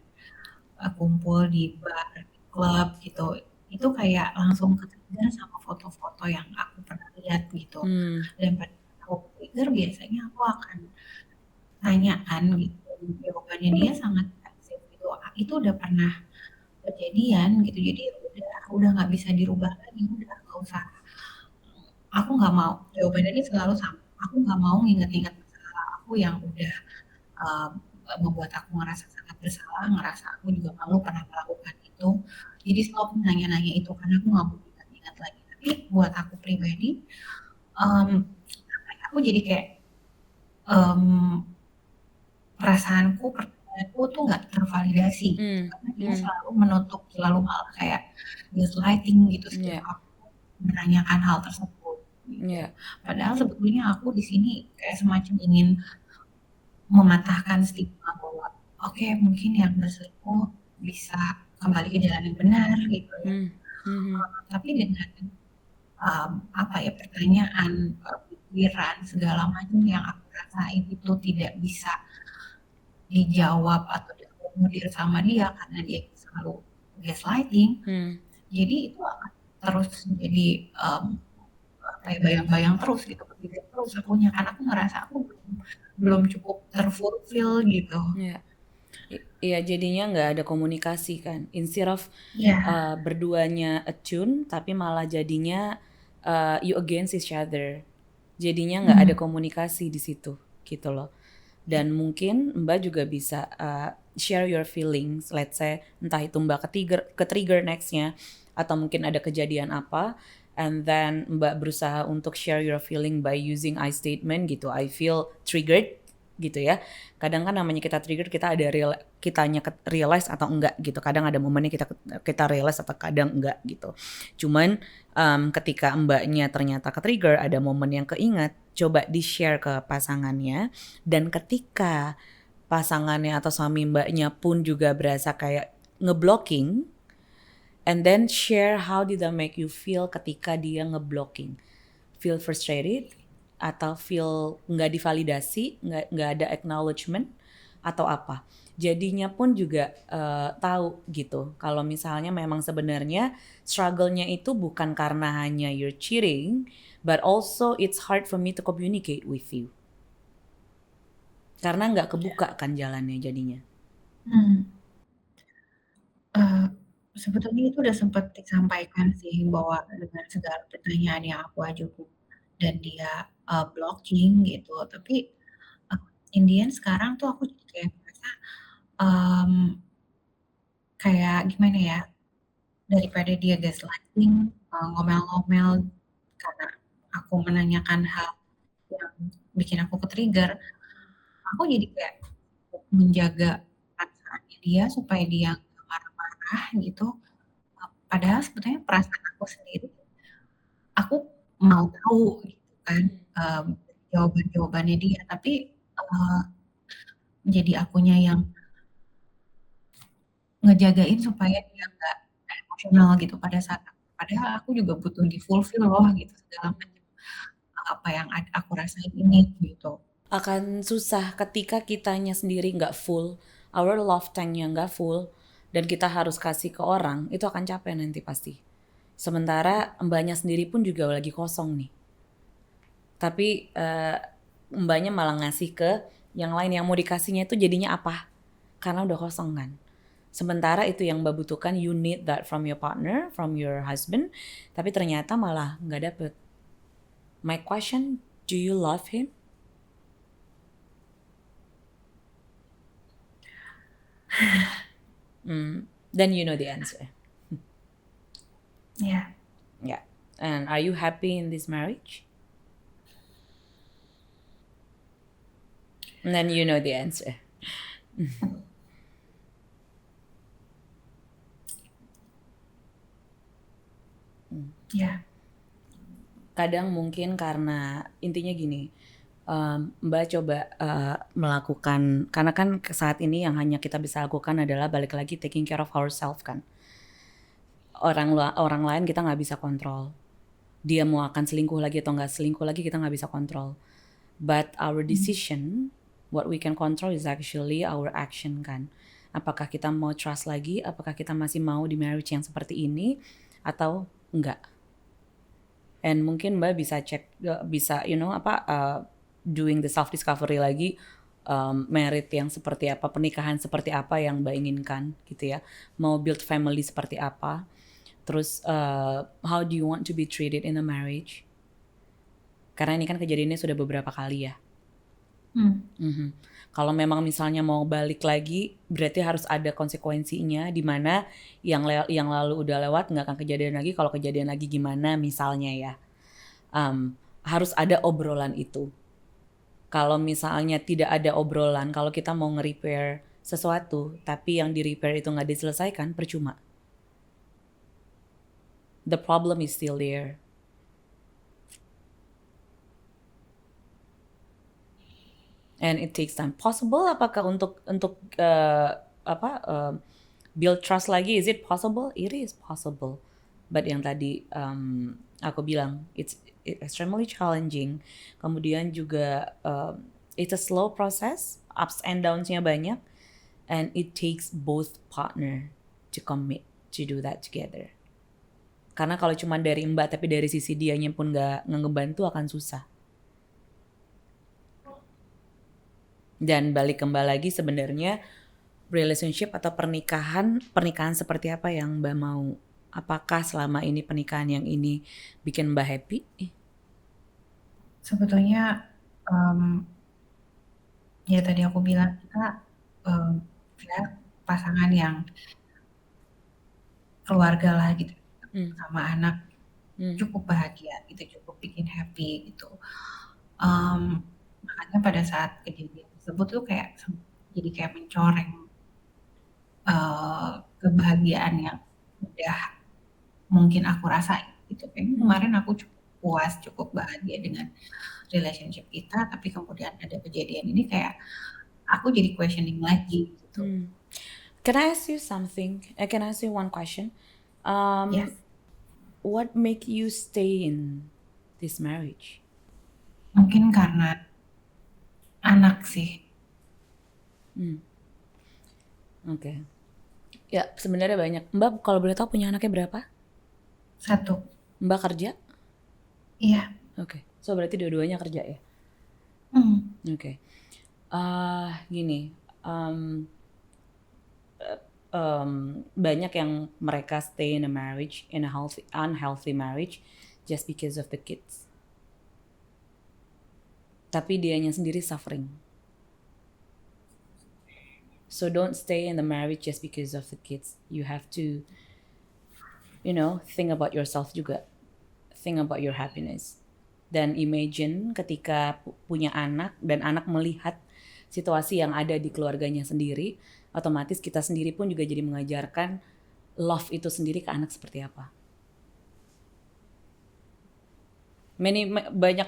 kumpul di bar, di klub gitu, itu kayak langsung ke-trigger sama foto-foto yang aku pernah lihat gitu Hmm. dan pada saat aku ke-trigger biasanya aku akan tanya kan gitu, jawabannya dia sangat defensif gitu, itu udah pernah kejadian gitu, jadi udah nggak bisa dirubah lagi, udah nggak usah, aku nggak mau, jawabannya dia selalu sama, aku nggak mau nginget-nginget masalah aku yang udah, eee, membuat aku ngerasa sangat bersalah, ngerasa aku juga malu pernah melakukan itu, jadi stop nanya-nanya itu karena aku nggak mau ingat-ingat lagi. Tapi buat aku pribadi, apa ya, aku jadi kayak, mmm pertanyaanku tuh nggak tervalidasi gitu, Hmm. karena dia Hmm. selalu menutup, selalu malah kayak gaslighting gitu setiap Ya. aku menanyakan hal tersebut gitu. Ya. Padahal sebetulnya aku di sini kayak semacam ingin mematahkan stigma bahwa oke mungkin yang berselingkuh bisa kembali ke jalan yang benar gitu ya. Hmm. Hmm. Tapi dengan, apa ya, pertanyaan, pikiran, segala macam yang aku rasain itu tidak bisa dijawab atau diakomodir sama dia karena dia selalu gaslighting, Hmm. jadi itu akan terus jadi, kayak bayang-bayang terus gitu, kepikir terus akunya, karena aku ngerasa aku belum cukup terfulfill gitu. Ya. Iya jadinya nggak ada komunikasi kan. Instead of Iya. berduanya attune, tapi malah jadinya you against each other. Jadinya nggak ada Mhm. komunikasi di situ gitu loh. Dan mungkin Mbak juga bisa share your feelings, let's say entah itu Mbak ke-trigger nextnya atau mungkin ada kejadian apa, and then Mbak berusaha untuk share your feeling by using I statement gitu, I feel triggered gitu ya. Kadang kan namanya kita trigger kita ada kitanya realize atau enggak gitu. Kadang ada momennya kita realize atau kadang enggak gitu. Cuman ketika Mbaknya ternyata ke-trigger, ada momen yang keingat, coba di-share ke pasangannya dan ketika pasangannya atau suami Mbaknya pun juga berasa kayak ngeblocking, and then share how did that make you feel ketika dia ngeblocking. Feel frustrated atau feel nggak divalidasi, nggak ada acknowledgement atau apa. Jadinya pun juga tahu gitu kalau misalnya memang sebenarnya struggle-nya itu bukan karena hanya you're cheating, but also it's hard for me to communicate with you. Karena nggak kebuka kan jalannya jadinya. Hmm. Sebetulnya itu udah sempat disampaikan sih bahwa dengan segala pertanyaan yang aku ajukan dan dia, blocking gitu. Tapi, in the end sekarang tuh aku jadi kayak merasa, mmm, kayak gimana ya, daripada dia gaslighting, ngomel-ngomel karena aku menanyakan hal yang bikin aku ke-trigger, aku jadi kayak menjaga perasaannya dia supaya dia nggak marah-marah gitu. Padahal sebetulnya perasaan aku sendiri, aku mau tahu gitu kan, jawaban-jawabannya dia, tapi, jadi akunya yang ngejagain supaya dia nggak emosional gitu pada saat padahal aku juga butuh di-fulfill loh gitu segala macam, apa yang aku rasain ini gitu. Akan susah ketika kitanya sendiri nggak full, our love tank-nya nggak full, dan kita harus kasih ke orang, itu akan capek nanti pasti. Sementara mbaknya sendiri pun juga lagi kosong nih. Tapi mbaknya malah ngasih ke yang lain, yang mau dikasihnya itu jadinya apa? Karena udah kosong kan. Sementara itu yang mbak butuhkan, you need that from your partner, from your husband, tapi ternyata malah nggak dapet. My question, do you love him? Then you know the answer. Ya, Yeah. And are you happy in this marriage? And then you know the answer. ya, Kadang mungkin karena intinya gini, Mbak coba melakukan, karena kan saat ini yang hanya kita bisa lakukan adalah balik lagi taking care of ourselves kan. Orang lain kita nggak bisa kontrol. Dia mau akan selingkuh lagi atau nggak selingkuh lagi kita nggak bisa kontrol. But our decision, what we can control is actually our action kan. Apakah kita mau trust lagi, apakah kita masih mau di marriage yang seperti ini, atau enggak. And mungkin Mbak bisa cek, bisa doing the self discovery lagi, merit yang seperti apa, pernikahan seperti apa yang Mbak inginkan gitu ya. Mau build family seperti apa. Terus how do you want to be treated in a marriage? Karena ini kan kejadiannya sudah beberapa kali ya. Kalau memang misalnya mau balik lagi, berarti harus ada konsekuensinya, di mana yang lalu udah lewat nggak akan kejadian lagi. Kalau kejadian lagi gimana misalnya ya, harus ada obrolan itu. Kalau misalnya tidak ada obrolan, kalau kita mau nge-repair sesuatu, tapi yang di-repair itu nggak diselesaikan, percuma. The problem is still there. And it takes time. Possible apakah untuk build trust lagi? Is it possible? It is possible. But yang tadi aku bilang, it's extremely challenging. Kemudian juga it's a slow process, ups and downs-nya banyak, and it takes both partner to commit to do that together. Karena kalau cuma dari Mbak tapi dari sisi dianya pun nggak ngebantu akan susah. Dan balik kembali lagi sebenarnya relationship atau pernikahan seperti apa yang Mbak mau? Apakah selama ini pernikahan yang ini bikin Mbak happy? sebetulnya, ya tadi aku bilang kita pasangan yang keluarga lah gitu, sama anak cukup bahagia gitu, cukup bikin happy gitu. Makanya pada saat kejadian tersebut tuh kayak jadi kayak mencoreng kebahagiaan yang udah mungkin aku rasain gitu. Kayaknya kemarin aku cukup puas, cukup bahagia dengan relationship kita, tapi kemudian ada kejadian ini kayak aku jadi questioning lagi gitu. Can I ask you something? Can I ask you one question? Yes. What make you stay in this marriage? Mungkin karena anak sih. Oke. Ya, sebenarnya banyak. Mbak kalau boleh tahu punya anaknya berapa? 1. Mbak kerja? Iya. Oke. So berarti dua-duanya kerja ya? Oke. Gini, banyak yang mereka stay in a marriage, in a unhealthy marriage, just because of the kids. Tapi dianya sendiri suffering. So don't stay in the marriage just because of the kids. You have to, think about yourself juga. Think about your happiness. Dan imagine ketika punya anak dan anak melihat situasi yang ada di keluarganya sendiri, otomatis kita sendiri pun juga jadi mengajarkan love itu sendiri ke anak seperti apa.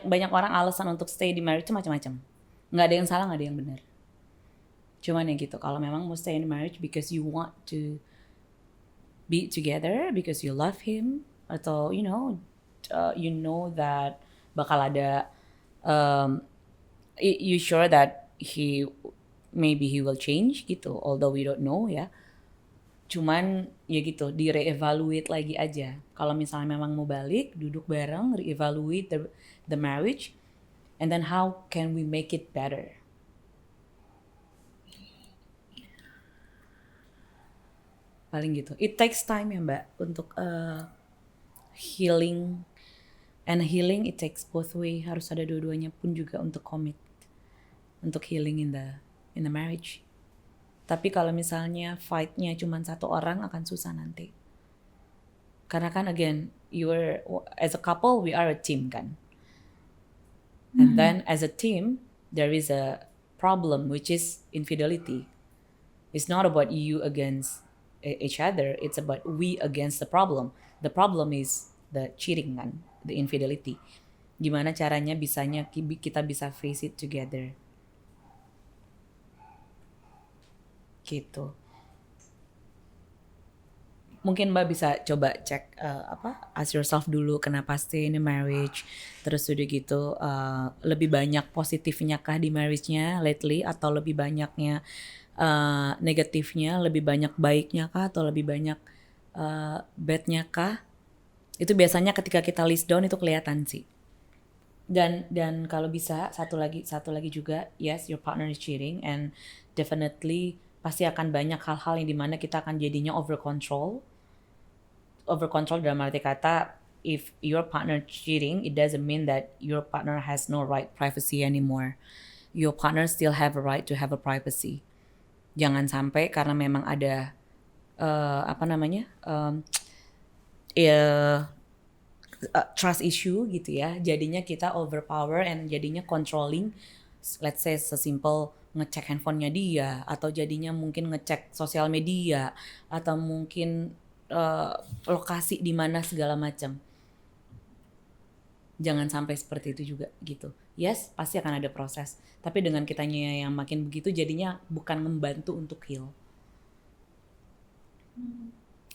Banyak orang alasan untuk stay di marriage itu macam-macam. Nggak ada yang salah, nggak ada yang benar. Cuman ya gitu, kalau memang mau stay in marriage because you want to be together, because you love him, atau you know that bakal ada you sure that maybe he will change gitu, although we don't know ya. Cuman ya gitu, di-reevaluate lagi aja. Kalau misalnya memang mau balik, duduk bareng, re-evaluate the marriage, and then how can we make it better. Paling gitu. It takes time ya Mbak untuk healing. And healing it takes both way. Harus ada dua-duanya pun juga untuk commit. Untuk healing in the marriage. Tapi kalau misalnya fight-nya cuma satu orang akan susah nanti. Karena kan again, as a couple we are a team kan. And then as a team there is a problem which is infidelity. It's not about you against each other, it's about we against the problem. The problem is the cheating kan, the infidelity. Gimana caranya kita bisa face it together. Gitu. Mungkin Mbak bisa coba cek ask yourself dulu kenapa stay in a marriage. Terus udah gitu lebih banyak positifnya kah di marriage-nya lately atau lebih banyaknya negatifnya, lebih banyak baiknya kah atau lebih banyak badnya kah? Itu biasanya ketika kita list down itu kelihatan sih. Dan kalau bisa satu lagi juga, yes, your partner is cheating and definitely pasti akan banyak hal-hal yang dimana kita akan jadinya over control dalam arti kata, if your partner cheating, it doesn't mean that your partner has no right privacy anymore. Your partner still have a right to have a privacy. Jangan sampai karena memang ada trust issue gitu ya, jadinya kita overpower and jadinya controlling. Let's say sesimpel ngecek handphonenya dia, atau jadinya mungkin ngecek sosial media, atau mungkin lokasi di mana segala macam. Jangan sampai seperti itu juga gitu. Yes, pasti akan ada proses. Tapi dengan kitanya yang makin begitu jadinya bukan membantu untuk heal.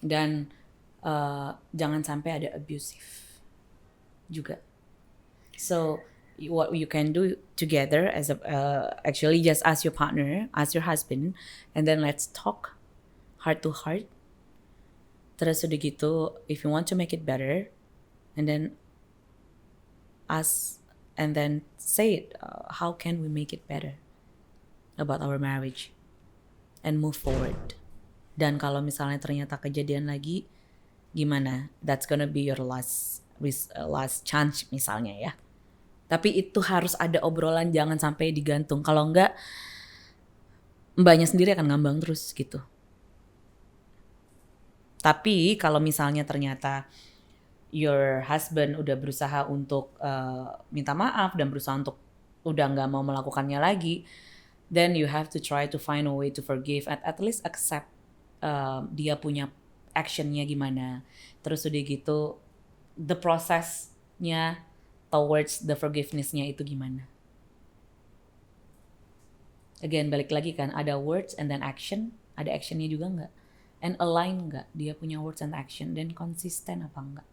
Dan jangan sampai ada abusive juga. So what you can do together as actually just ask your partner, ask your husband, and then let's talk heart to heart. Terus udah gitu, if you want to make it better, and then ask and then say it, how can we make it better about our marriage and move forward. Dan kalau misalnya ternyata kejadian lagi, gimana? That's gonna be your last chance misalnya ya. Tapi itu harus ada obrolan, jangan sampai digantung. Kalau enggak, mbaknya sendiri akan ngambang terus gitu. Tapi kalau misalnya ternyata your husband udah berusaha untuk minta maaf dan berusaha untuk udah nggak mau melakukannya lagi, then you have to try to find a way to forgive, at least accept dia punya actionnya gimana. Terus udah gitu the processnya towards the forgiveness-nya itu gimana. Again, balik lagi kan, ada words and then action, ada actionnya juga nggak, and align nggak dia punya words and action, dan konsisten apa enggak.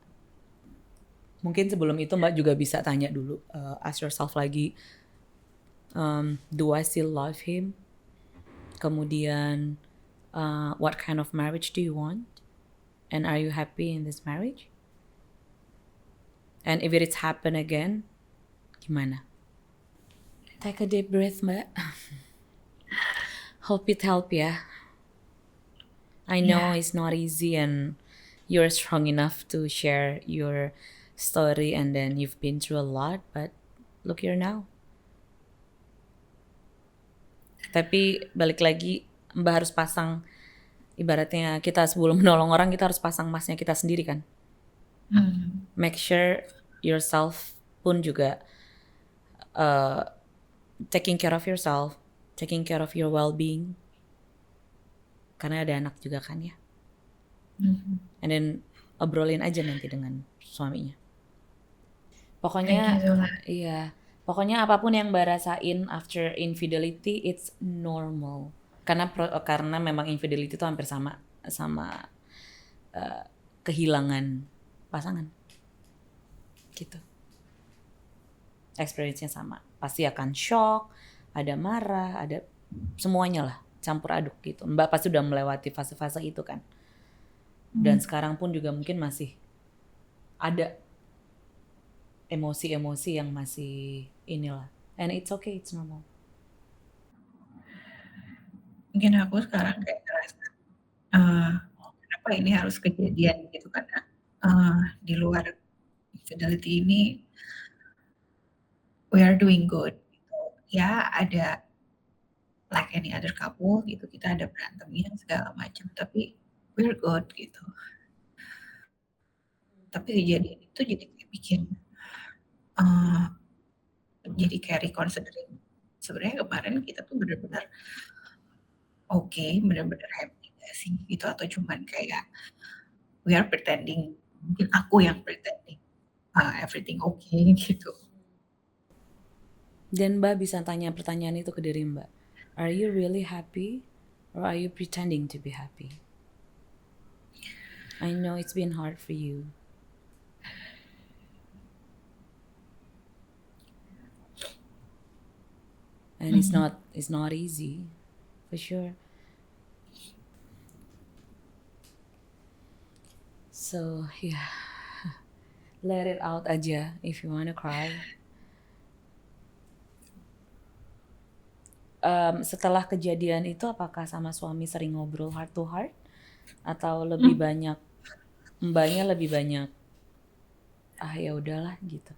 Mungkin sebelum itu Mbak juga bisa tanya dulu, ask yourself lagi, do I still love him? Kemudian what kind of marriage do you want? And are you happy in this marriage? And if it's happen again, gimana? Take a deep breath, Mbak. Hope it help ya. I know Iya, it's not easy and you're strong enough to share your story and then you've been through a lot, but look here now. Tapi balik lagi, Mbak harus pasang, ibaratnya kita sebelum menolong orang kita harus pasang masnya kita sendiri kan. Make sure yourself pun juga taking care of yourself, taking care of your well-being. Karena ada anak juga kan ya. And then obrolin aja nanti dengan suaminya. Pokoknya thank you Zola. iya, pokoknya apapun yang Mbak rasain after infidelity it's normal. Karena memang infidelity itu hampir sama kehilangan pasangan. Gitu. Experience-nya sama. Pasti akan shock, ada marah, ada semuanya lah, campur aduk gitu. Mbak pasti udah melewati fase-fase itu kan. Dan sekarang pun juga mungkin masih ada emosi-emosi yang masih inilah. And it's okay, it's normal. Mungkin aku sekarang kayak ngerasa kenapa ini harus kejadian gitu, karena di luar infidelity ini we are doing good gitu. Ya ada like any other couple gitu, kita ada berantemnya segala macam, tapi we're good gitu. Tapi kejadian itu jadi kayak bikin jadi kayak reconsidering sebenarnya kemarin kita tuh benar-benar oke, benar-benar happy gak sih gitu, atau cuman kayak we are pretending, mungkin aku yang pretending everything okay gitu. Dan Mbak bisa tanya pertanyaan itu ke diri Mbak. Are you really happy or are you pretending to be happy? I know it's been hard for you. And it's not easy, for sure. So, yeah. Let it out aja if you wanna cry. Setelah kejadian itu apakah sama suami sering ngobrol heart to heart? Atau lebih banyak, mbaknya lebih banyak, ya udahlah gitu.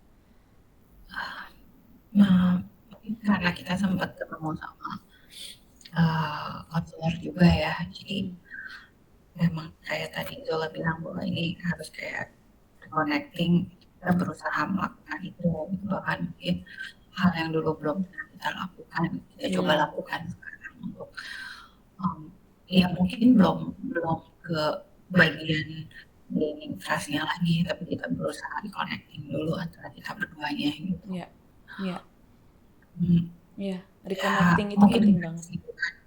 Mungkin karena kita sempat ketemu sama konselor juga ya, jadi memang kayak tadi Zola bilang bahwa ini harus kayak connecting, kita berusaha melakukan itu gitu, bahkan mungkin hal yang dulu belum pernah kita lakukan kita coba lakukan sekarang untuk ya mungkin belum ke bagian gaining trust-nya lagi, tapi kita berusaha di connecting dulu antara kita berduanya gitu. Iya, reconnecting itu penting banget.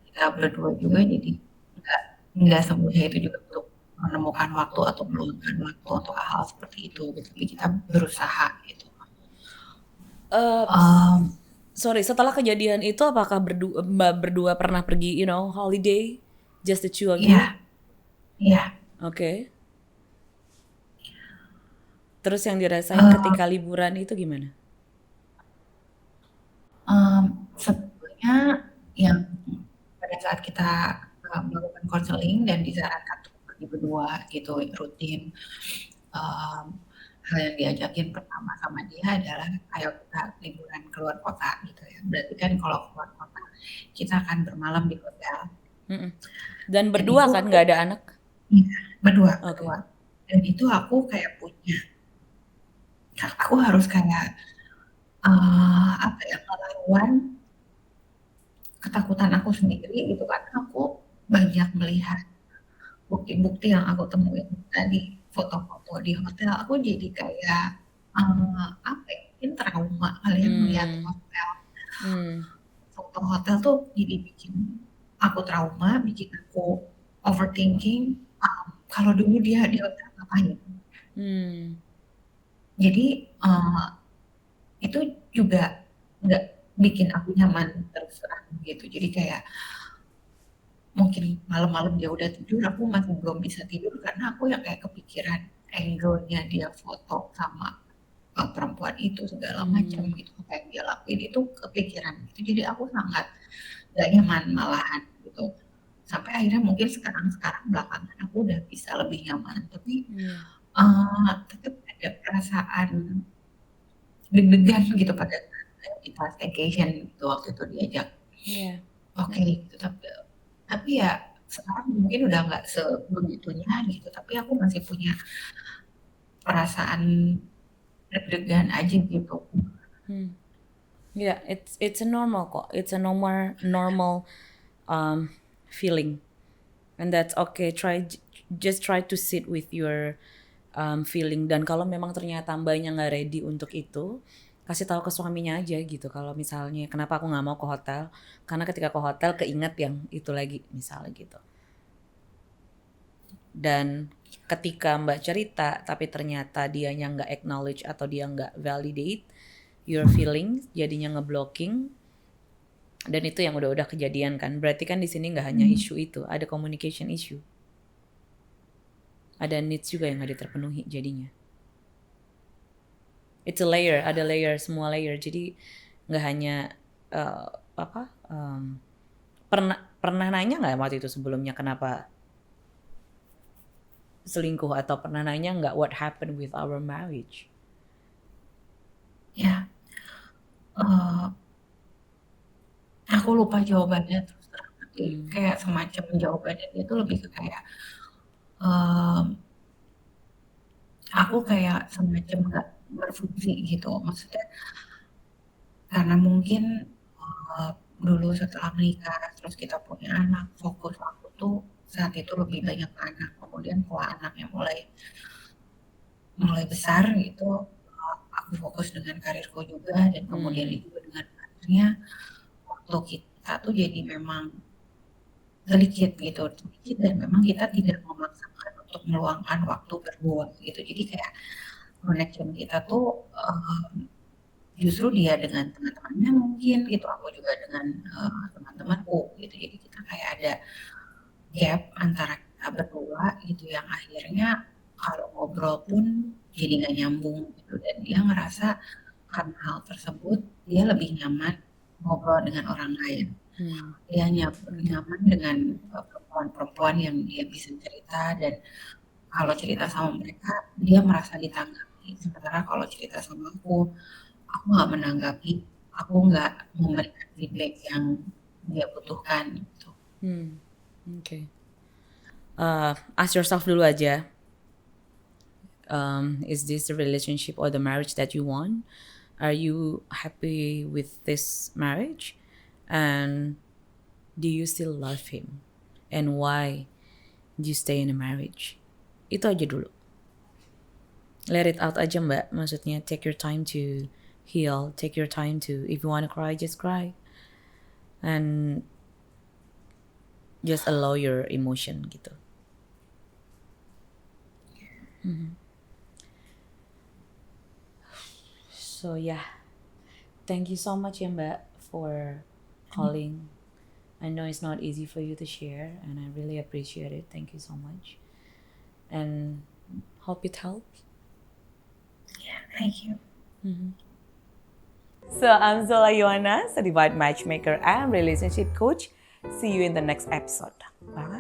Kita berdua juga jadi nggak semudah itu juga untuk menemukan waktu atau meluangkan waktu untuk hal seperti itu gitu. Tapi kita berusaha gitu. Sorry, setelah kejadian itu apakah Mbak berdua pernah pergi, holiday, just the two of you? Iya. Oke. Terus yang dirasain ketika liburan itu gimana? Sebetulnya yang pada saat kita melakukan konseling dan disarankan untuk pergi berdua gitu rutin, hal yang diajakin pertama sama dia adalah ayo kita liburan keluar kota gitu ya. Berarti kan kalau keluar kota kita akan bermalam di hotel. Dan berdua kan nggak ada anak? Iya, berdua. Dan itu aku kayak aku harus kayak melawan ketakutan aku sendiri gitu, karena aku banyak melihat bukti-bukti yang aku temuin tadi, foto-foto di hotel, aku jadi kayak mungkin trauma kali ya melihat hotel. Foto hotel tuh jadi bikin aku trauma, bikin aku overthinking. Kalau dulu dia di hotel ngapain? Jadi itu juga nggak bikin aku nyaman terus terang gitu. Jadi kayak mungkin malam-malam dia udah tidur, aku masih belum bisa tidur karena aku yang kayak kepikiran angle-nya dia foto sama perempuan itu segala macam gitu, apa yang dia lakuin itu kepikiran gitu. Jadi aku sangat gak nyaman malahan gitu. Sampai akhirnya mungkin sekarang belakangan aku udah bisa lebih nyaman, tapi tetap ada perasaan deg-degan gitu pada saat kita staycation gitu waktu itu diajak. Oke gitu, tapi ya sekarang mungkin udah nggak sebegitunya gitu, tapi aku masih punya perasaan deg-degan aja gitu. Yeah, it's a normal kok. It's a normal feeling, and that's okay. Just try to sit with your feeling. Dan kalau memang ternyata mbaknya nggak ready untuk itu, kasih tahu ke suaminya aja gitu. Kalau misalnya kenapa aku nggak mau ke hotel, karena ketika ke hotel keinget yang itu lagi misalnya gitu. Dan ketika mbak cerita tapi ternyata dianya nggak acknowledge atau dia nggak validate your feelings, jadinya ngeblocking, dan itu yang udah kejadian kan. Berarti kan di sini nggak hanya isu itu, ada communication issue, ada needs juga yang nggak terpenuhi jadinya. It's a layer, ada layer, semua layer. Jadi nggak hanya pernah nanya nggak waktu itu sebelumnya kenapa selingkuh, atau pernah nanya nggak what happened with our marriage? Ya, aku lupa jawabannya terus terang, tapi kayak semacam jawabannya itu lebih ke kayak aku kayak semacam nggak berfungsi gitu, maksudnya karena mungkin dulu setelah menikah terus kita punya anak, fokus aku tuh saat itu lebih banyak ke anak. Kemudian kalau anaknya mulai besar gitu, aku fokus dengan karirku juga, dan kemudian juga dengan karirnya, waktu kita tuh jadi memang sedikit gitu, dan memang kita tidak memaksakan untuk meluangkan waktu berdua gitu. Jadi kayak connection kita tuh justru dia dengan teman-temannya mungkin gitu, aku juga dengan teman-temanku gitu. Jadi kita kayak ada gap antara kita berdua gitu, yang akhirnya kalau ngobrol pun jadi nggak nyambung gitu, dan dia ngerasa karena hal tersebut dia lebih nyaman ngobrol dengan orang lain. Dia nyaman dengan perempuan-perempuan yang dia bisa cerita, dan kalau cerita sama mereka dia merasa ditanggapi, sementara kalau cerita sama aku nggak menanggapi, aku nggak memberikan feedback yang dia butuhkan gitu. Okay. Ask yourself dulu aja, is this the relationship or the marriage that you want? Are you happy with this marriage? And do you still love him? And why do you stay in a marriage? Itu aja dulu. Let it out aja mbak. Maksudnya take your time to heal. Take your time to, if you want to cry, just cry. And just allow your emotion gitu. So yeah, thank you so much ya mbak for calling. I know it's not easy for you to share, and I really appreciate it. Thank you so much, and hope it helps. Yeah, thank you. So I'm Zola Yohana, certified matchmaker and relationship coach. See you in the next episode. Bye.